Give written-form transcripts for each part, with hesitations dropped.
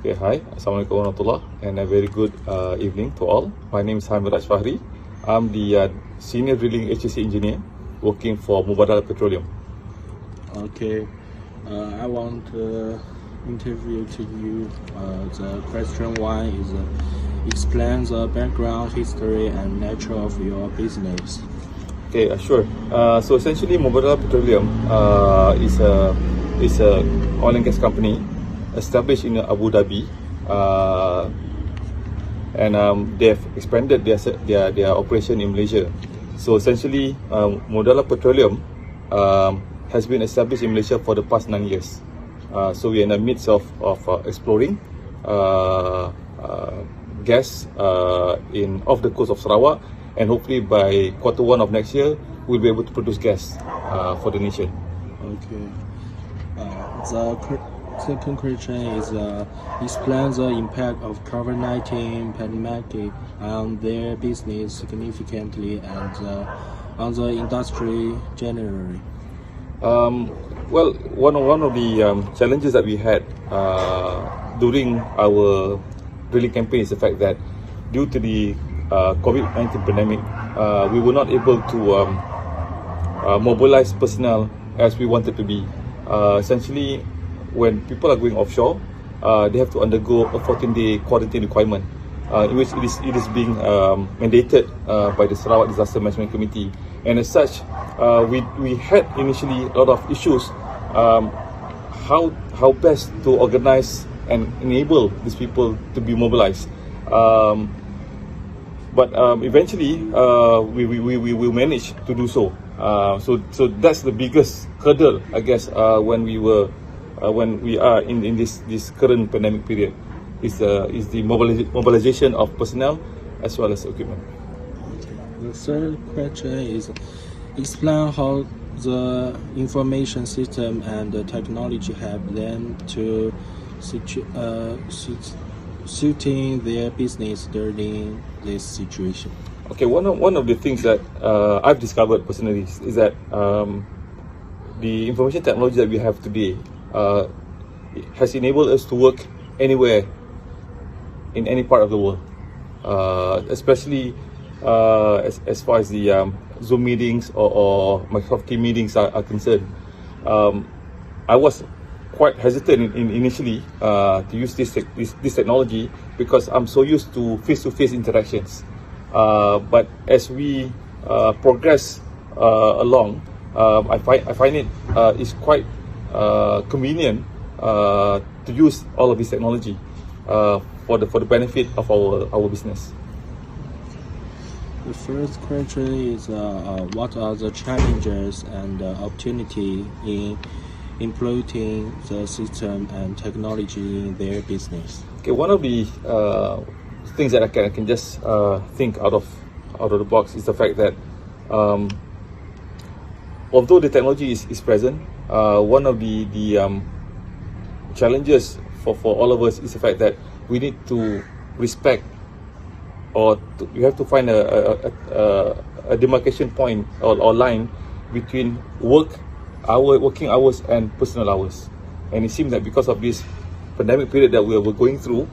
Okay, hi, Assalamualaikum warahmatullah, and a very good evening to all. My name is Hamid Fahri. I'm the Senior Drilling HSC Engineer working for Mubadala Petroleum. Okay, I want to interview to you. The question one is explain the background, history, and nature of your business. Okay, sure. So essentially, Mubadala Petroleum is a oil and gas company established in Abu Dhabi, and they've expanded their operation in Malaysia. So essentially, Mubadala Petroleum has been established in Malaysia for the past 9 years. So we're in the midst of exploring gas off the coast of Sarawak, and hopefully by Q1 of next year, we'll be able to produce gas for the nation. Okay. The second question is explain the impact of COVID-19 pandemic on their business significantly and on the industry generally. Well, one of the challenges that we had during our drilling campaign is the fact that due to the COVID-19 pandemic, we were not able to mobilize personnel as we wanted to be. Essentially, when people are going offshore, they have to undergo a 14-day quarantine requirement, in which it is being mandated by the Sarawak Disaster Management Committee. And as such, we had initially a lot of issues how best to organize and enable these people to be mobilized. But eventually, we managed to do so. So that's the biggest hurdle, I guess, when we are in this current pandemic period, is the mobilization of personnel as well as equipment. The third question is explain how the information system and the technology have led to suiting their business during this situation. Okay, one of the things that I've discovered personally is that the information technology that we have today has enabled us to work anywhere in any part of the world, especially as far as the Zoom meetings or Microsoft Teams meetings are concerned. I was quite hesitant initially to use this technology because I'm so used to face-to-face interactions. But as we progress along, I find it is quite convenient to use all of this technology for the benefit of our business. The first question is what are the challenges and opportunity in implementing the system and technology in their business? Okay, one of the things that I can just think out of the box is the fact that although the technology is present, one of the challenges for all of us is the fact that we need to respect, or we have to find a demarcation point or line between working hours and personal hours. And it seems that because of this pandemic period that we're going through,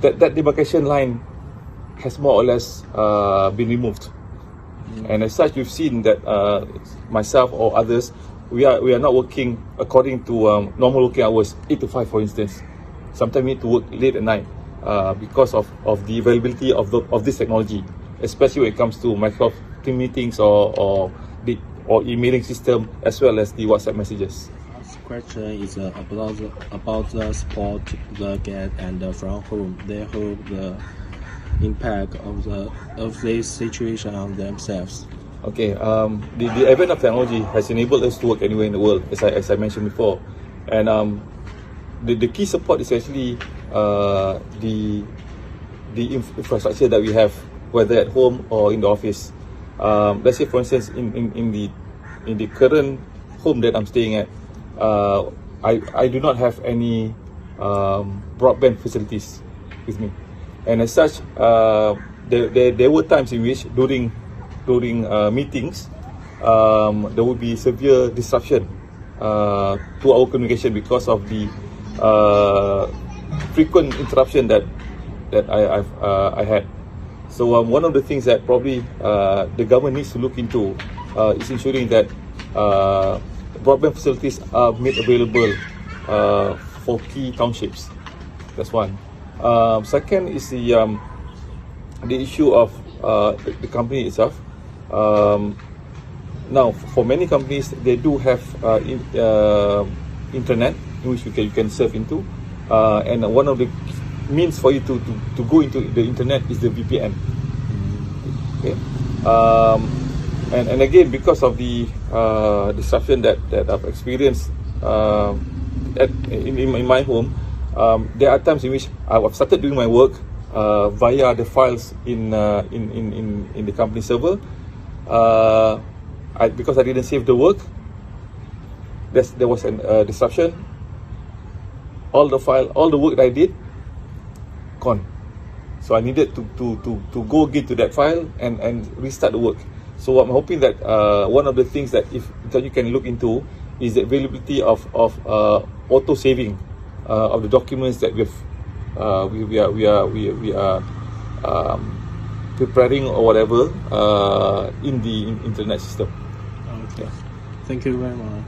that demarcation line has more or less been removed. And as such, we've seen that myself or others, we are not working according to normal working hours, 8 to 5 for instance. Sometimes we need to work late at night because of the availability of this technology, especially when it comes to Microsoft Teams meetings or emailing system, as well as the WhatsApp messages. Last question is about the support they get and from whom they hope the impact of this situation on themselves. Okay, the advent of technology has enabled us to work anywhere in the world, as I mentioned before, and the key support is actually the infrastructure that we have, whether at home or in the office. Let's say, for instance, in the current home that I'm staying at, I do not have any broadband facilities with me, and as such, there were times in which during meetings there would be severe disruption to our communication because of the frequent interruption that I had. So one of the things that probably the government needs to look into is ensuring that broadband facilities are made available for key townships. That's one. Second is the issue of the company itself. Now, for many companies, they do have internet in which you can surf into, and one of the means for you to go into the internet is the VPN. Okay. And again, because of the disruption that I've experienced in my home, there are times in which I've started doing my work via the files in the company server. Because I didn't save the work, there was a disruption. All the work that I did, gone. So I needed to go again to that file and restart the work. So I'm hoping that one of the things that you can look into is the availability of auto saving of the documents that we are preparing or whatever in the internet system. Okay. Thank you very much.